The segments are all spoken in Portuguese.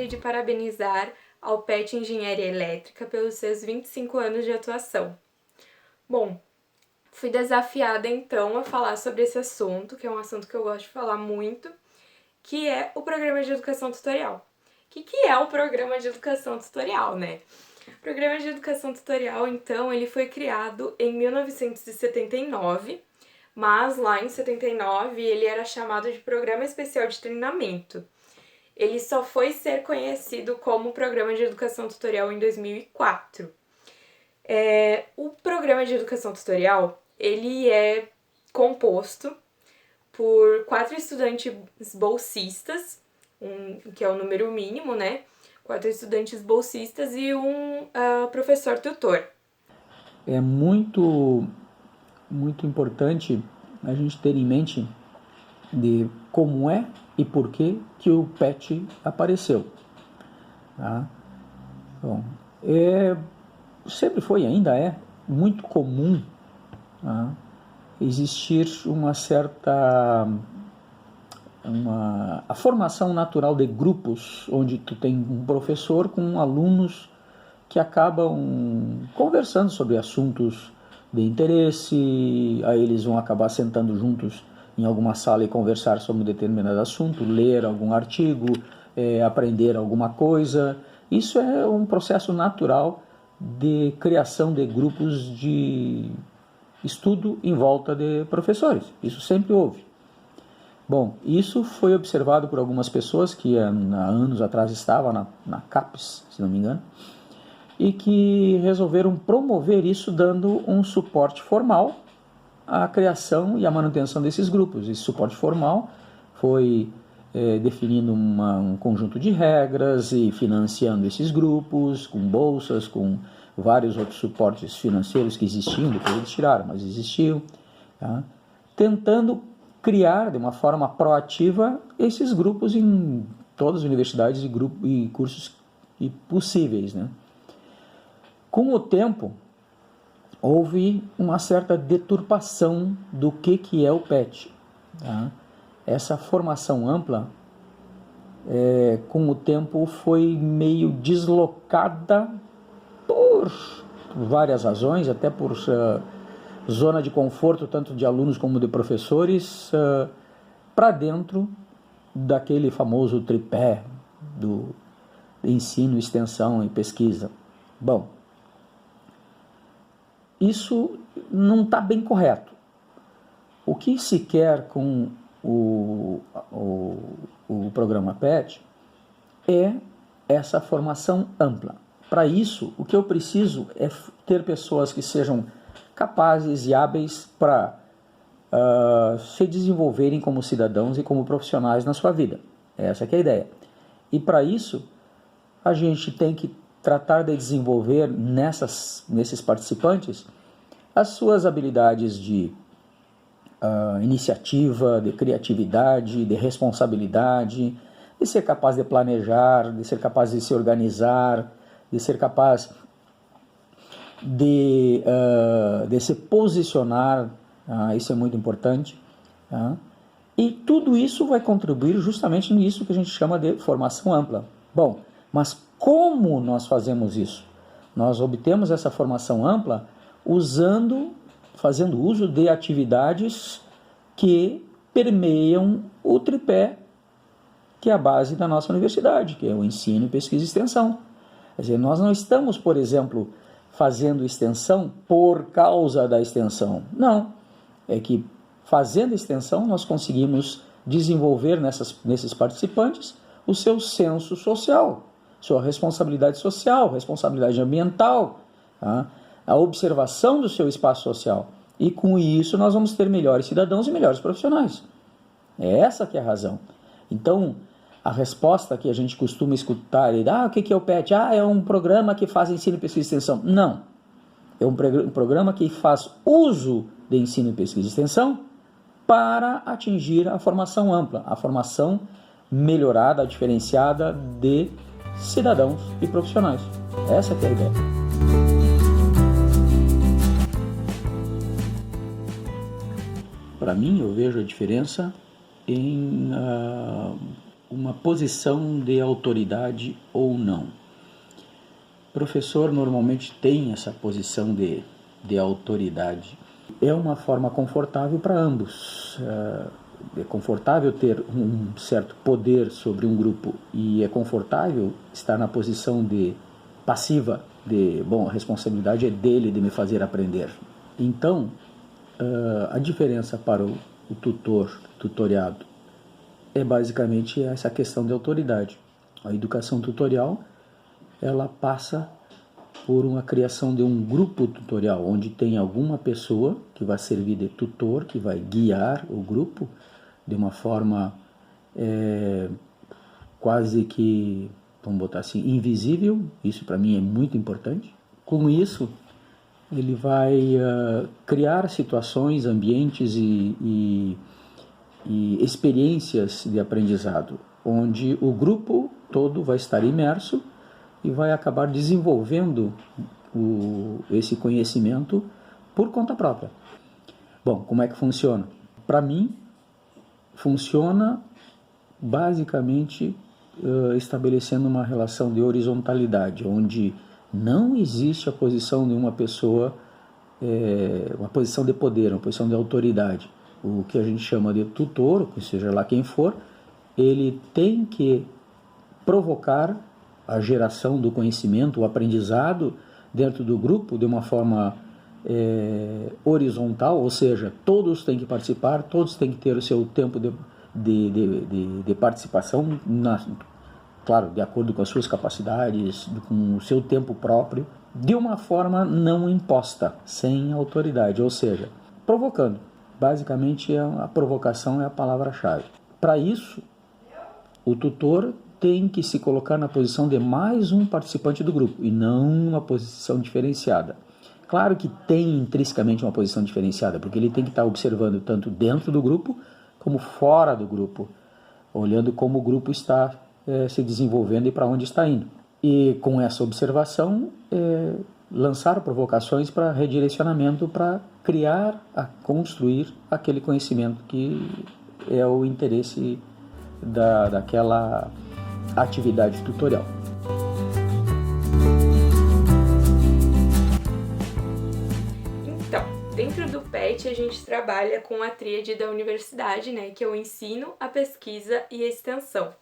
gostaria de parabenizar ao PET Engenharia Elétrica pelos seus 25 anos de atuação. Bom, fui desafiada então a falar sobre esse assunto, que é um assunto que eu gosto de falar muito, que é o Programa de Educação Tutorial. O que é o Programa de Educação Tutorial, né? O Programa de Educação Tutorial, então, ele foi criado em 1979, mas lá em 79 ele era chamado de Programa Especial de Treinamento. Ele só foi ser conhecido como Programa de Educação Tutorial em 2004. O Programa de Educação Tutorial, ele é composto por 4 estudantes bolsistas, que é o número mínimo, né? 4 estudantes bolsistas e um professor tutor. É muito importante a gente ter em mente de como é e por que o PET apareceu. Tá? Bom, sempre foi e ainda é muito comum, tá, existir a formação natural de grupos, onde tu tem um professor com alunos que acabam conversando sobre assuntos de interesse, aí eles vão acabar sentando juntos em alguma sala e conversar sobre um determinado assunto, ler algum artigo, aprender alguma coisa. Isso é um processo natural de criação de grupos de estudo em volta de professores. Isso sempre houve. Bom, isso foi observado por algumas pessoas que há anos atrás estavam na CAPES, se não me engano, e que resolveram promover isso dando um suporte formal à criação e à manutenção desses grupos. Esse suporte formal foi definindo um conjunto de regras e financiando esses grupos com bolsas, com vários outros suportes financeiros que existiam, depois eles tiraram, mas existiam, tá? Tentando criar de uma forma proativa esses grupos em todas as universidades e cursos possíveis, né? Com o tempo, houve uma certa deturpação do que é o PET. Tá? Essa formação ampla, com o tempo, foi meio deslocada por várias razões, até por zona de conforto, tanto de alunos como de professores, para dentro daquele famoso tripé do ensino, extensão e pesquisa. Bom, isso não está bem correto. O que se quer com o programa PET é essa formação ampla. Para isso, o que eu preciso é ter pessoas que sejam capazes e hábeis para se desenvolverem como cidadãos e como profissionais na sua vida. Essa que é a ideia. E para isso, a gente tem que tratar de desenvolver nesses participantes as suas habilidades de iniciativa, de criatividade, de responsabilidade, de ser capaz de planejar, de ser capaz de se organizar, de ser capaz de se posicionar. Isso é muito importante. Tá? E tudo isso vai contribuir justamente nisso que a gente chama de formação ampla. Bom, mas como nós fazemos isso? Nós obtemos essa formação ampla fazendo uso de atividades que permeiam o tripé que é a base da nossa universidade, que é o ensino, pesquisa e extensão. Quer dizer, nós não estamos, por exemplo, fazendo extensão por causa da extensão. Não, é que fazendo extensão nós conseguimos desenvolver nesses participantes o seu senso social, sua responsabilidade social, responsabilidade ambiental, tá? A observação do seu espaço social. E com isso nós vamos ter melhores cidadãos e melhores profissionais. É essa que é a razão. Então, a resposta que a gente costuma escutar é: o que é o PET? É um programa que faz ensino, pesquisa e extensão. Não. É um programa que faz uso de ensino, pesquisa e extensão para atingir a formação ampla, a formação melhorada, diferenciada de cidadãos e profissionais. Essa que é a ideia. Para mim, eu vejo a diferença em uma posição de autoridade ou não. O professor normalmente tem essa posição de autoridade. É uma forma confortável para ambos. É confortável ter um certo poder sobre um grupo e é confortável estar na posição de passiva, a responsabilidade é dele de me fazer aprender. Então, a diferença para o tutoriado, é basicamente essa questão de autoridade. A educação tutorial, ela passa por uma criação de um grupo tutorial, onde tem alguma pessoa que vai servir de tutor, que vai guiar o grupo de uma forma quase que, vamos botar assim, invisível. Isso para mim é muito importante. Com isso, ele vai criar situações, ambientes e experiências de aprendizado, onde o grupo todo vai estar imerso e vai acabar desenvolvendo esse conhecimento por conta própria. Bom, como é que funciona? Para mim, funciona basicamente estabelecendo uma relação de horizontalidade, onde não existe a posição de uma pessoa, uma posição de poder, uma posição de autoridade. O que a gente chama de tutor, seja lá quem for, ele tem que provocar a geração do conhecimento, o aprendizado dentro do grupo de uma forma horizontal, ou seja, todos têm que participar, todos têm que ter o seu tempo de participação, claro, de acordo com as suas capacidades, com o seu tempo próprio, de uma forma não imposta, sem autoridade, ou seja, provocando. Basicamente, a provocação é a palavra-chave. Para isso, o tutor tem que se colocar na posição de mais um participante do grupo e não uma posição diferenciada. Claro que tem intrinsecamente uma posição diferenciada, porque ele tem que estar observando tanto dentro do grupo como fora do grupo, olhando como o grupo está se desenvolvendo e para onde está indo. E com essa observação, lançar provocações para redirecionamento, para criar, construir aquele conhecimento que é o interesse daquela atividade tutorial. Então, dentro do PET a gente trabalha com a tríade da universidade, né, que é o ensino, a pesquisa e a extensão.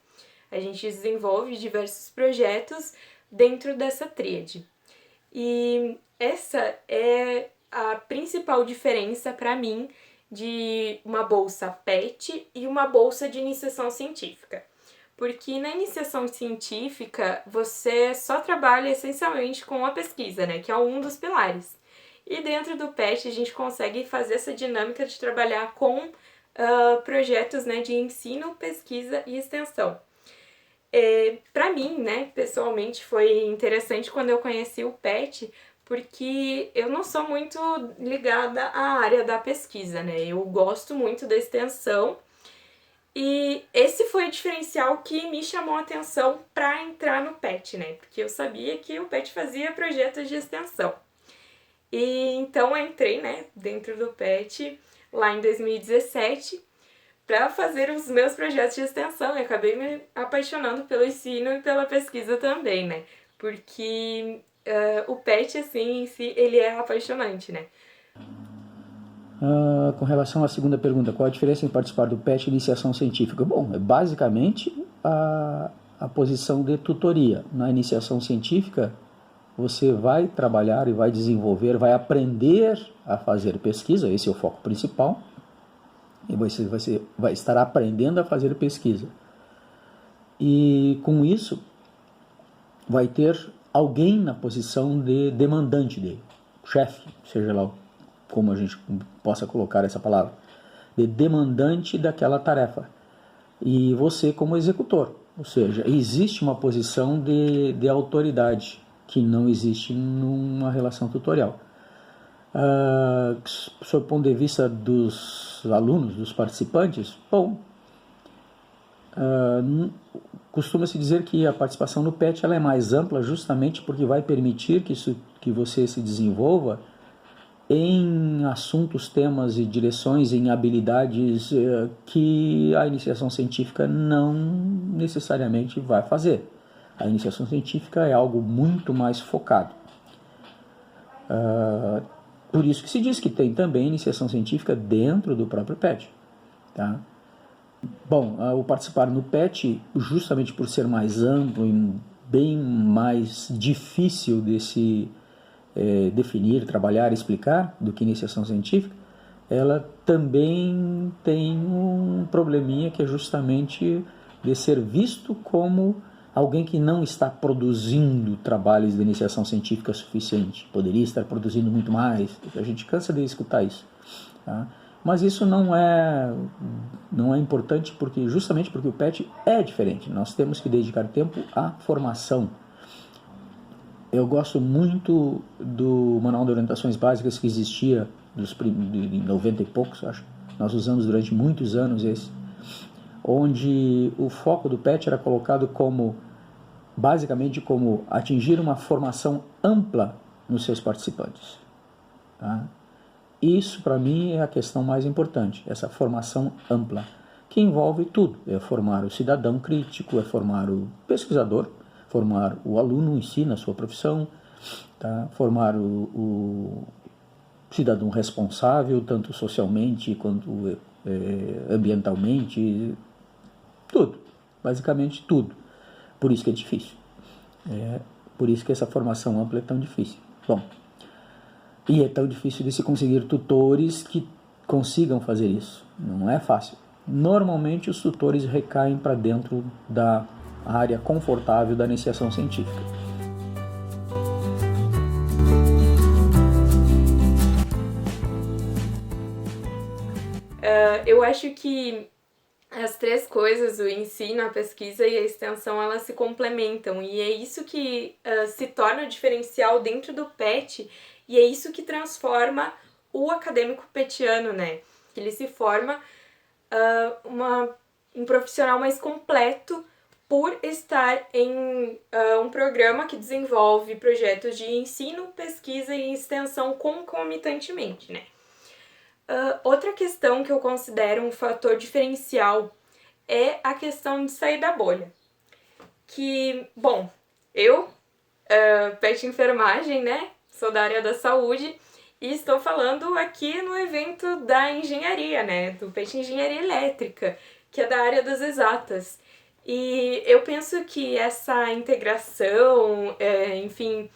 A gente desenvolve diversos projetos dentro dessa tríade. E essa é a principal diferença para mim de uma bolsa PET e uma bolsa de iniciação científica. Porque na iniciação científica você só trabalha essencialmente com a pesquisa, né, que é um dos pilares. E dentro do PET a gente consegue fazer essa dinâmica de trabalhar com projetos, né, de ensino, pesquisa e extensão. Para mim, né, pessoalmente, foi interessante quando eu conheci o PET, porque eu não sou muito ligada à área da pesquisa, né? Eu gosto muito da extensão e esse foi o diferencial que me chamou a atenção para entrar no PET, né? Porque eu sabia que o PET fazia projetos de extensão. E então eu entrei, né, dentro do PET lá em 2017 para fazer os meus projetos de extensão. Eu acabei me apaixonando pelo ensino e pela pesquisa também, né? Porque o PET, assim, em si, ele é apaixonante, né? Com relação à segunda pergunta, qual a diferença em participar do PET e iniciação científica? Bom, é basicamente a posição de tutoria. Na iniciação científica, você vai trabalhar e vai desenvolver, vai aprender a fazer pesquisa, esse é o foco principal, e você vai estar aprendendo a fazer pesquisa. E com isso, vai ter alguém na posição de demandante dele, chefe, seja lá como a gente possa colocar essa palavra, de demandante daquela tarefa. E você como executor, ou seja, existe uma posição de autoridade que não existe numa relação tutorial. Sob o ponto de vista dos alunos, dos participantes, bom, costuma-se dizer que a participação no PET ela é mais ampla justamente porque vai permitir que você se desenvolva em assuntos, temas e direções, em habilidades que a iniciação científica não necessariamente vai fazer. A iniciação científica é algo muito mais focado. Por isso que se diz que tem também iniciação científica dentro do próprio PET. Tá? Bom, o participar no PET, justamente por ser mais amplo e bem mais difícil de se definir, trabalhar, explicar do que iniciação científica, ela também tem um probleminha que é justamente de ser visto como alguém que não está produzindo trabalhos de iniciação científica suficiente. Poderia estar produzindo muito mais. A gente cansa de escutar isso. Tá? Mas isso não é importante justamente porque o PET é diferente. Nós temos que dedicar tempo à formação. Eu gosto muito do Manual de Orientações Básicas que existia de 90 e poucos, acho. Nós usamos durante muitos anos esse, onde o foco do PET era colocado basicamente como atingir uma formação ampla nos seus participantes. Tá? Isso, para mim, é a questão mais importante, essa formação ampla, que envolve tudo. É formar o cidadão crítico, é formar o pesquisador, formar o aluno em si, na sua profissão, tá? Formar o cidadão responsável, tanto socialmente quanto ambientalmente, tudo, basicamente tudo. Por isso que é difícil. Por isso que essa formação ampla é tão difícil. Bom, e é tão difícil de se conseguir tutores que consigam fazer isso. Não é fácil. Normalmente os tutores recaem para dentro da área confortável da iniciação científica. Eu acho que as três coisas, o ensino, a pesquisa e a extensão, elas se complementam. E é isso que se torna o diferencial dentro do PET e é isso que transforma o acadêmico petiano, né? Que ele se forma um profissional mais completo por estar em um programa que desenvolve projetos de ensino, pesquisa e extensão concomitantemente, né? Outra questão que eu considero um fator diferencial é a questão de sair da bolha. Que, bom, eu, PET enfermagem, né? Sou da área da saúde e estou falando aqui no evento da engenharia, né? Do PET Engenharia Elétrica, que é da área das exatas. E eu penso que essa integração, enfim,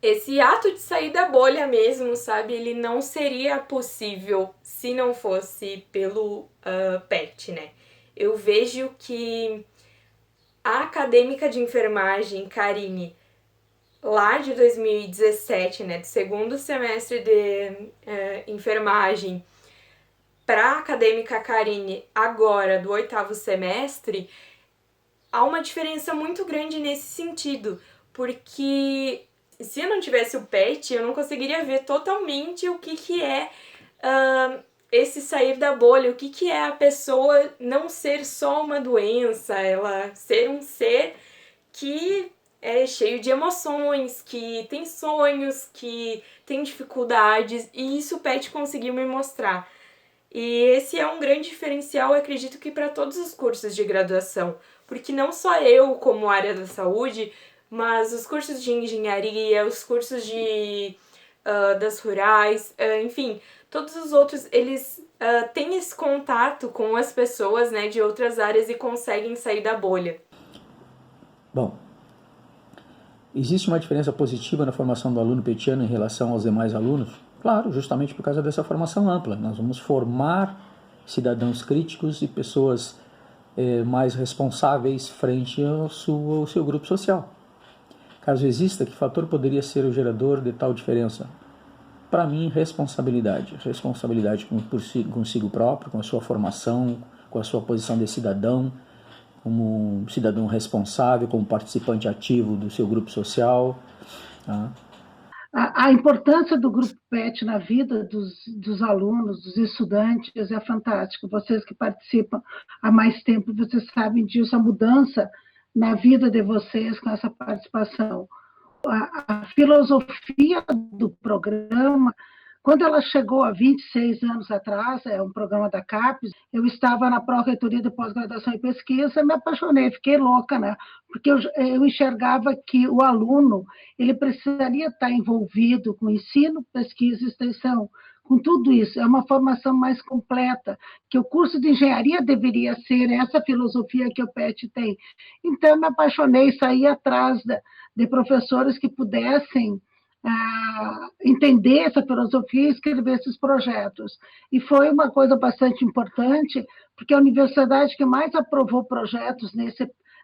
esse ato de sair da bolha mesmo, sabe? Ele não seria possível se não fosse pelo PET, né? Eu vejo que a acadêmica de enfermagem, Karine, lá de 2017, né, do segundo semestre de enfermagem, para a acadêmica Karine agora, do oitavo semestre, há uma diferença muito grande nesse sentido, porque se eu não tivesse o PET, eu não conseguiria ver totalmente o que é esse sair da bolha, o que é a pessoa não ser só uma doença, ela ser um ser que é cheio de emoções, que tem sonhos, que tem dificuldades, e isso o PET conseguiu me mostrar. E esse é um grande diferencial, eu acredito que para todos os cursos de graduação, porque não só eu, como área da saúde, mas os cursos de engenharia, os cursos das rurais, enfim, todos os outros, eles têm esse contato com as pessoas, né, de outras áreas e conseguem sair da bolha. Bom, existe uma diferença positiva na formação do aluno petiano em relação aos demais alunos? Claro, justamente por causa dessa formação ampla. Nós vamos formar cidadãos críticos e pessoas mais responsáveis frente ao seu grupo social. Caso exista, que fator poderia ser o gerador de tal diferença? Para mim, responsabilidade. Responsabilidade consigo próprio, com a sua formação, com a sua posição de cidadão, como um cidadão responsável, como participante ativo do seu grupo social. Tá? A importância do grupo PET na vida dos alunos, dos estudantes, é fantástica. Vocês que participam há mais tempo, vocês sabem disso, a mudança na vida de vocês com essa participação. A filosofia do programa Quando ela chegou há 26 anos atrás, é um programa da CAPES, eu estava na Pró-Reitoria de Pós-Graduação e Pesquisa, me apaixonei, fiquei louca, né? Porque eu enxergava que o aluno ele precisaria estar envolvido com ensino, pesquisa e extensão, com tudo isso. É uma formação mais completa, que o curso de engenharia deveria ser essa filosofia que o PET tem. Então, eu me apaixonei, saí atrás de professores que pudessem entender essa filosofia e escrever esses projetos. E foi uma coisa bastante importante, porque a universidade que mais aprovou projetos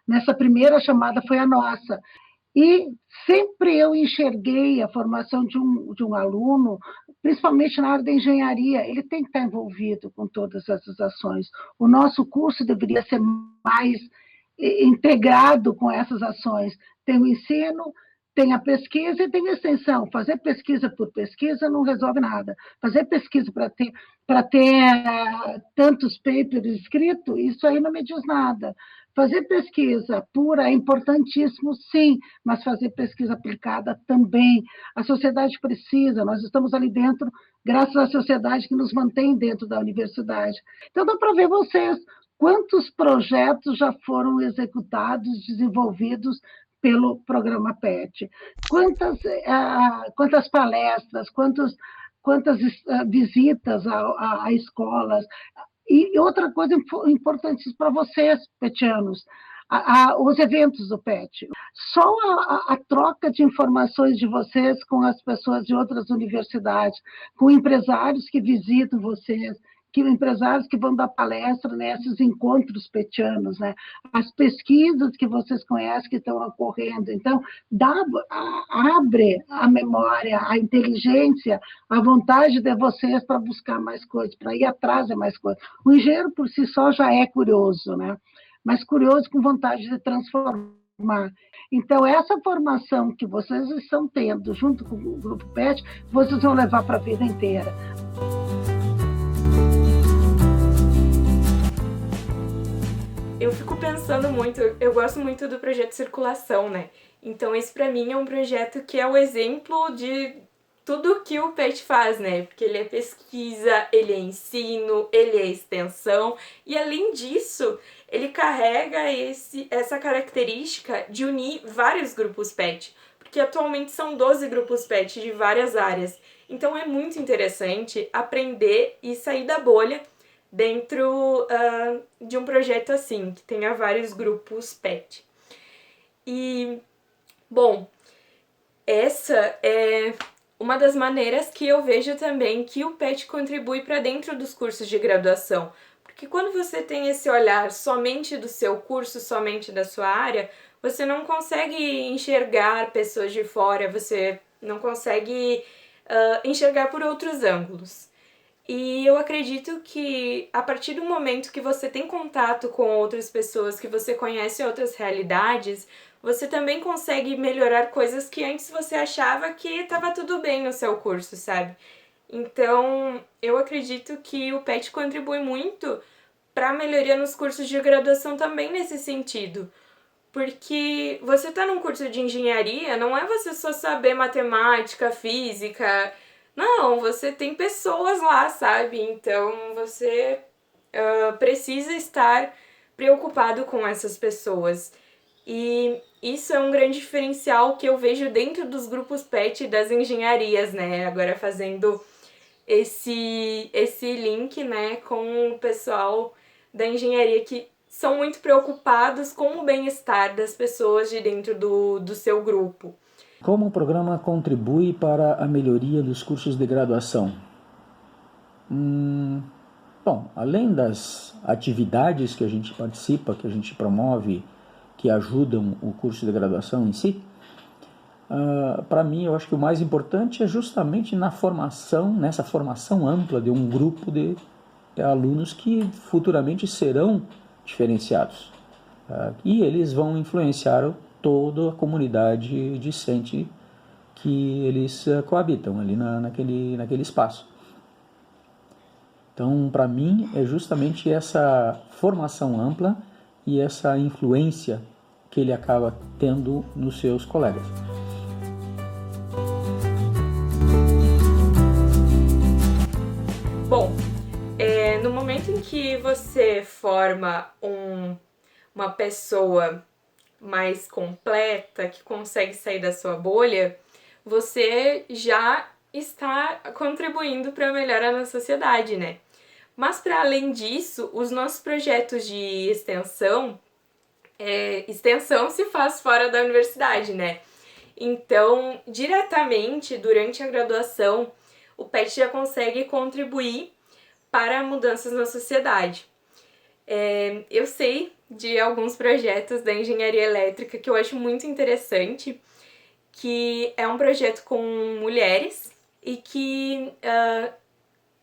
nessa primeira chamada foi a nossa. E sempre eu enxerguei a formação de um aluno, principalmente na área da engenharia, ele tem que estar envolvido com todas essas ações. O nosso curso deveria ser mais integrado com essas ações. Tem o ensino, tem a pesquisa e tem a extensão. Fazer pesquisa por pesquisa não resolve nada. Fazer pesquisa para ter tantos papers escritos, isso aí não me diz nada. Fazer pesquisa pura é importantíssimo, sim, mas fazer pesquisa aplicada também. A sociedade precisa, nós estamos ali dentro, graças à sociedade que nos mantém dentro da universidade. Então, dá para ver vocês quantos projetos já foram executados, desenvolvidos pelo programa PET. Quantas palestras, quantas visitas a escolas. E outra coisa importantíssima para vocês, petianos, os eventos do PET. Só a troca de informações de vocês com as pessoas de outras universidades, com empresários que visitam vocês, empresários que vão dar palestra nesses encontros petianos, né? As pesquisas que vocês conhecem que estão ocorrendo. Então, abre a memória, a inteligência, a vontade de vocês para buscar mais coisas, para ir atrás de mais coisas. O engenheiro, por si só, já é curioso, né? Mas curioso com vontade de transformar. Então, essa formação que vocês estão tendo junto com o Grupo PET, vocês vão levar para a vida inteira. Eu fico pensando muito, eu gosto muito do projeto Circulação, né? Então esse pra mim é um projeto que é o exemplo de tudo que o PET faz, né? Porque ele é pesquisa, ele é ensino, ele é extensão e além disso, ele carrega essa característica de unir vários grupos PET, porque atualmente são 12 grupos PET de várias áreas. Então é muito interessante aprender e sair da bolha dentro de um projeto assim, que tenha vários grupos PET. E, bom, essa é uma das maneiras que eu vejo também que o PET contribui para dentro dos cursos de graduação. Porque quando você tem esse olhar somente do seu curso, somente da sua área, você não consegue enxergar pessoas de fora, você não consegue enxergar por outros ângulos. E eu acredito que a partir do momento que você tem contato com outras pessoas, que você conhece outras realidades, você também consegue melhorar coisas que antes você achava que estava tudo bem no seu curso, sabe? Então, eu acredito que o PET contribui muito para a melhoria nos cursos de graduação também nesse sentido. Porque você tá num curso de engenharia, não é você só saber matemática, física. Não, você tem pessoas lá, sabe? Então você precisa estar preocupado com essas pessoas. E isso é um grande diferencial que eu vejo dentro dos grupos PET e das engenharias, né? Agora fazendo esse link, né, com o pessoal da engenharia que são muito preocupados com o bem-estar das pessoas de dentro do seu grupo. Como o programa contribui para a melhoria dos cursos de graduação? Bom, além das atividades que a gente participa, que a gente promove, que ajudam o curso de graduação em si, para mim eu acho que o mais importante é justamente nessa formação ampla de um grupo de alunos que futuramente serão diferenciados. E eles vão influenciar toda a comunidade discente que eles coabitam ali naquele espaço. Então, para mim, é justamente essa formação ampla e essa influência que ele acaba tendo nos seus colegas. em que você forma uma pessoa mais completa, que consegue sair da sua bolha, você já está contribuindo para a melhora na sociedade, né? Mas, para além disso, os nossos projetos de extensão se faz fora da universidade, né? Então, diretamente, durante a graduação, o PET já consegue contribuir para mudanças na sociedade. Eu sei de alguns projetos da engenharia elétrica que eu acho muito interessante, que é um projeto com mulheres e que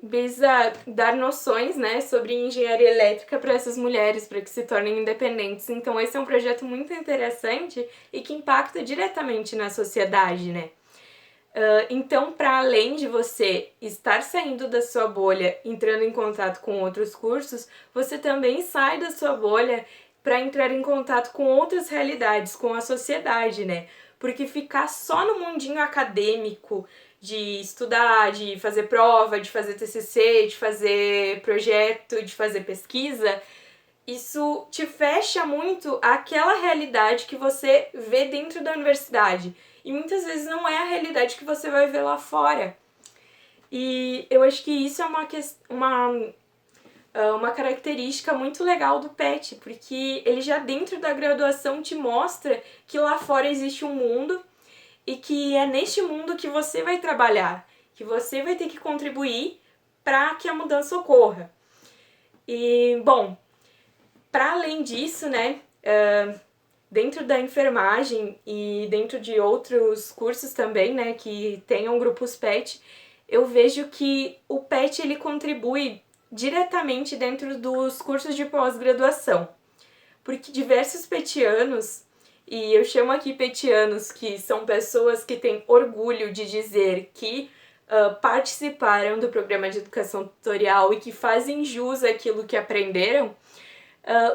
visa dar noções, né, sobre engenharia elétrica para essas mulheres, para que se tornem independentes. Então esse é um projeto muito interessante e que impacta diretamente na sociedade, né? Então, para além de você estar saindo da sua bolha, entrando em contato com outros cursos, você também sai da sua bolha para entrar em contato com outras realidades, com a sociedade, né? Porque ficar só no mundinho acadêmico, de estudar, de fazer prova, de fazer TCC, de fazer projeto, de fazer pesquisa, isso te fecha muito àquela realidade que você vê dentro da universidade. E muitas vezes não é a realidade que você vai ver lá fora. E eu acho que isso é uma característica muito legal do PET, porque ele já dentro da graduação te mostra que lá fora existe um mundo e que é neste mundo que você vai trabalhar, que você vai ter que contribuir para que a mudança ocorra. E, bom, para além disso, né, dentro da enfermagem e dentro de outros cursos também, né, que tenham grupos PET, eu vejo que o PET ele contribui diretamente dentro dos cursos de pós-graduação, porque diversos petianos, e eu chamo aqui petianos, que são pessoas que têm orgulho de dizer que participaram do programa de educação tutorial e que fazem jus àquilo que aprenderam,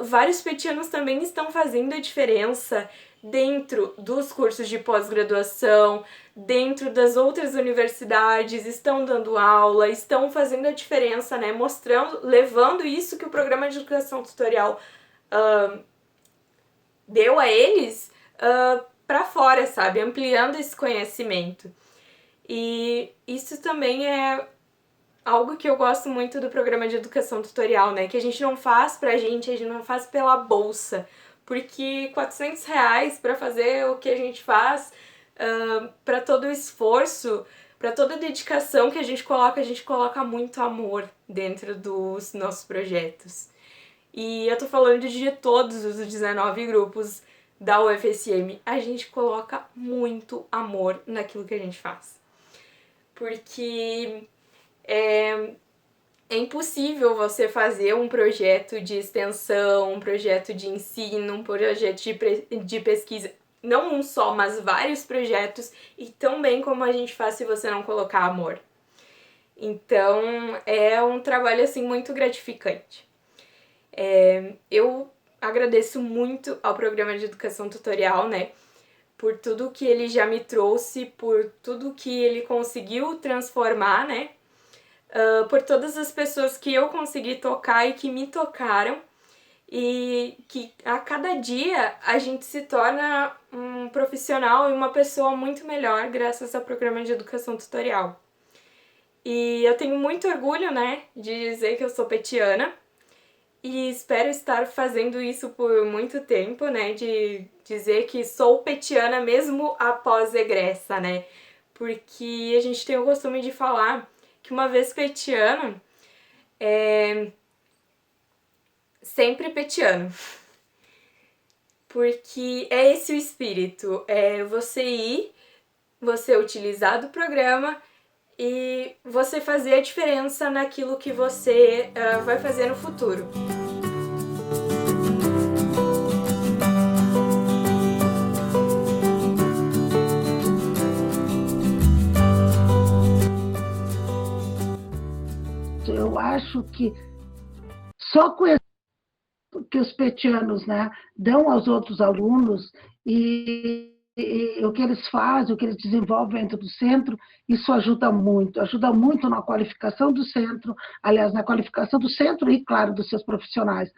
vários petianos também estão fazendo a diferença dentro dos cursos de pós-graduação, dentro das outras universidades, estão dando aula, estão fazendo a diferença, né, mostrando, levando isso que o programa de educação tutorial deu a eles para fora, sabe, ampliando esse conhecimento. E isso também é algo que eu gosto muito do programa de educação tutorial, né? Que a gente não faz pra gente, a gente não faz pela bolsa. Porque R$400 pra fazer o que a gente faz, pra todo o esforço, pra toda a dedicação que a gente coloca muito amor dentro dos nossos projetos. E eu tô falando de todos os 19 grupos da UFSM. A gente coloca muito amor naquilo que a gente faz. Porque é impossível você fazer um projeto de extensão, um projeto de ensino, um projeto de pesquisa, não um só, mas vários projetos, e tão bem como a gente faz se você não colocar amor. Então, é um trabalho, assim, muito gratificante. Eu agradeço muito ao programa de educação tutorial, né, por tudo que ele já me trouxe, por tudo que ele conseguiu transformar, né, por todas as pessoas que eu consegui tocar e que me tocaram, e que a cada dia a gente se torna um profissional e uma pessoa muito melhor graças ao programa de educação tutorial. E eu tenho muito orgulho, né, de dizer que eu sou petiana, e espero estar fazendo isso por muito tempo, né, de dizer que sou petiana mesmo após egressa, né, porque a gente tem o costume de falar que uma vez petiano, sempre petiano, porque é esse o espírito, é você ir, você utilizar do programa e você fazer a diferença naquilo que você vai fazer no futuro. Eu acho que só com que os petianos, né, dão aos outros alunos e o que eles fazem, o que eles desenvolvem dentro do centro, isso ajuda muito na qualificação do centro, aliás, na qualificação do centro e, claro, dos seus profissionais.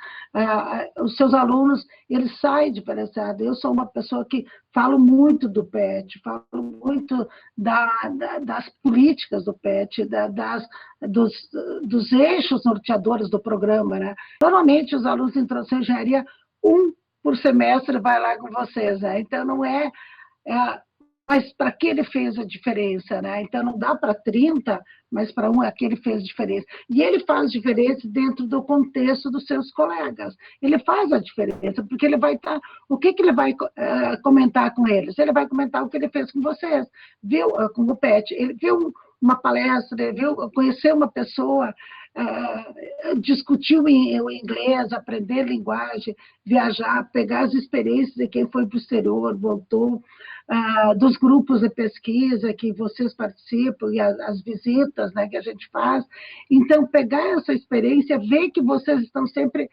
Os seus alunos, eles saem diferenciados. Eu sou uma pessoa que falo muito do PET, falo muito das políticas do PET, dos eixos norteadores do programa, né? Normalmente, os alunos de introdução à engenharia, por semestre vai lá com vocês, né? Então, não mas para que ele fez a diferença, né? Então, não dá para 30, mas para aquele fez diferença. E ele faz diferença dentro do contexto dos seus colegas. Ele faz a diferença, porque ele vai estar... O que ele vai comentar com eles? Ele vai comentar o que ele fez com vocês, viu? Com o PET. Ele viu uma palestra, ele conheceu uma pessoa, discutiu o inglês, aprender linguagem, viajar, pegar as experiências de quem foi para o exterior, voltou, dos grupos de pesquisa que vocês participam e as visitas, né, que a gente faz. Então, pegar essa experiência, ver que vocês estão sempre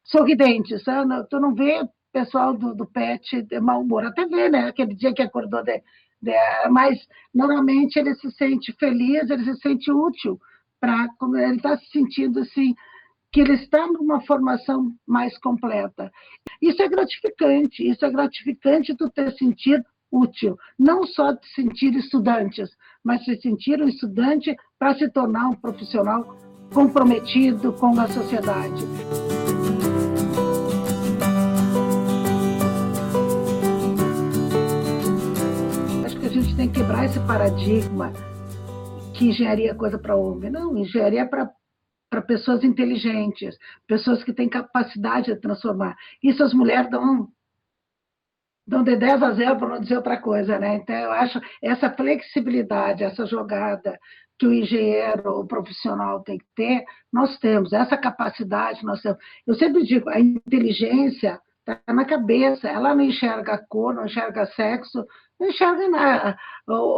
sorridentes. Tu não vê pessoal do PET de mau humor, até vê, né, aquele dia que acordou mas normalmente ele se sente feliz, ele se sente útil, ele está se sentindo assim, que ele está numa formação mais completa. Isso é gratificante tu te sentir útil, não só te sentir estudantes, mas se sentir um estudante para se tornar um profissional comprometido com a sociedade. Acho que a gente tem que quebrar esse paradigma que engenharia é coisa para homem. Não, engenharia é para pessoas inteligentes, pessoas que têm capacidade de transformar. Isso as mulheres dão de 10 a 0, para não dizer outra coisa, né? Então, eu acho essa flexibilidade, essa jogada que o engenheiro, o profissional tem que ter, nós temos. Essa capacidade nós temos. Eu sempre digo, a inteligência está na cabeça, ela não enxerga a cor, não enxerga sexo, não enxerga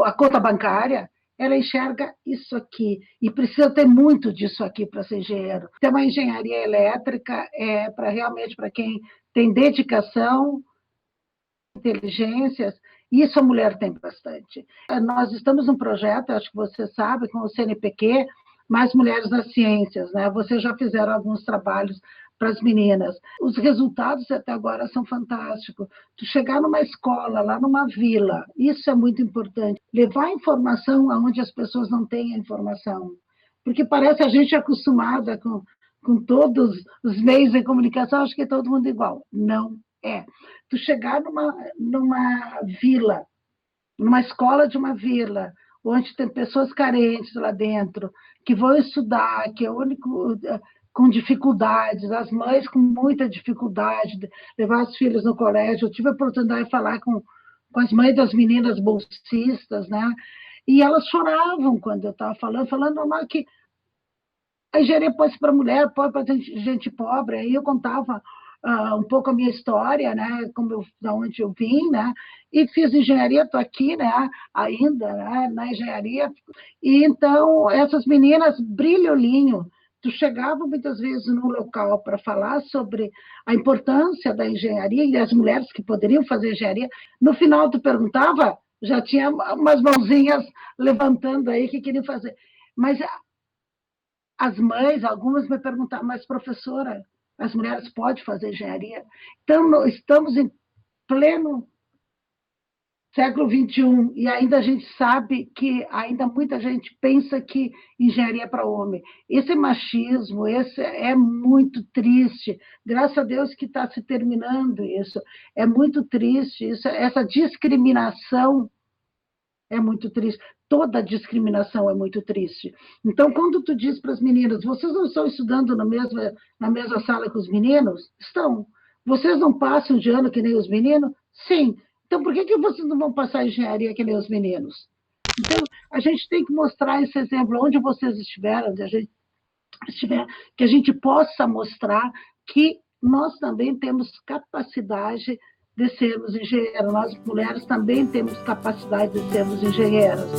a conta bancária, ela enxerga isso aqui, e precisa ter muito disso aqui para ser engenheiro. Então, uma engenharia elétrica realmente para quem tem dedicação, inteligências, isso a mulher tem bastante. Nós estamos num projeto, acho que você sabe, com o CNPq, Mais Mulheres nas Ciências, né? Vocês já fizeram alguns trabalhos para as meninas. Os resultados até agora são fantásticos. Tu chegar numa escola, lá numa vila, isso é muito importante. Levar informação aonde as pessoas não têm a informação. Porque parece a gente acostumada com todos os meios de comunicação, acho que é todo mundo igual. Não é. Tu chegar numa vila, numa escola de uma vila, onde tem pessoas carentes lá dentro, que vão estudar, que é o único com dificuldades, as mães com muita dificuldade de levar os filhos no colégio. Eu tive a oportunidade de falar com as mães das meninas bolsistas, né? E elas choravam quando eu estava falando que a engenharia pode ser para mulher, pode para gente pobre. Aí eu contava um pouco a minha história, né, da onde eu vim, né, e fiz engenharia, estou aqui, né, ainda, né, na engenharia. E então essas meninas brilholinho. Tu chegava muitas vezes num local para falar sobre a importância da engenharia e as mulheres que poderiam fazer engenharia. No final tu perguntava, já tinha umas mãozinhas levantando aí que queriam fazer. Mas as mães, algumas me perguntavam, mas professora, as mulheres podem fazer engenharia? Então, estamos em pleno século XXI e ainda a gente sabe que ainda muita gente pensa que engenharia é para homem. Esse machismo, esse é muito triste. Graças a Deus que está se terminando isso. É muito triste isso, essa discriminação é muito triste. Toda discriminação é muito triste. Então, quando tu diz para as meninas, vocês não estão estudando na mesma sala que os meninos? Estão. Vocês não passam de ano que nem os meninos? Sim. Então, por que vocês não vão passar engenharia que nem os meninos? Então, a gente tem que mostrar esse exemplo, onde vocês estiverem, onde a gente estiver, que a gente possa mostrar que nós também temos capacidade de sermos engenheiros. Nós, mulheres, também temos capacidade de sermos engenheiras.